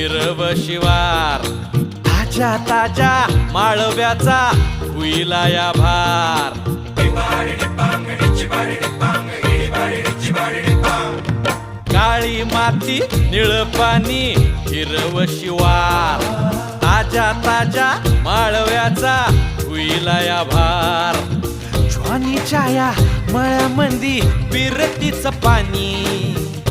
हिरव शिवार, ताज्या ताज्या माळव्याचा हुईला या भार. काळी माती निळ पाणी हिरव शिवार, ताज्या ताज्या माळव्याचा हुईला या भार. ज्वानीच्या या मळ्यामंदी पिरतीच पाणी,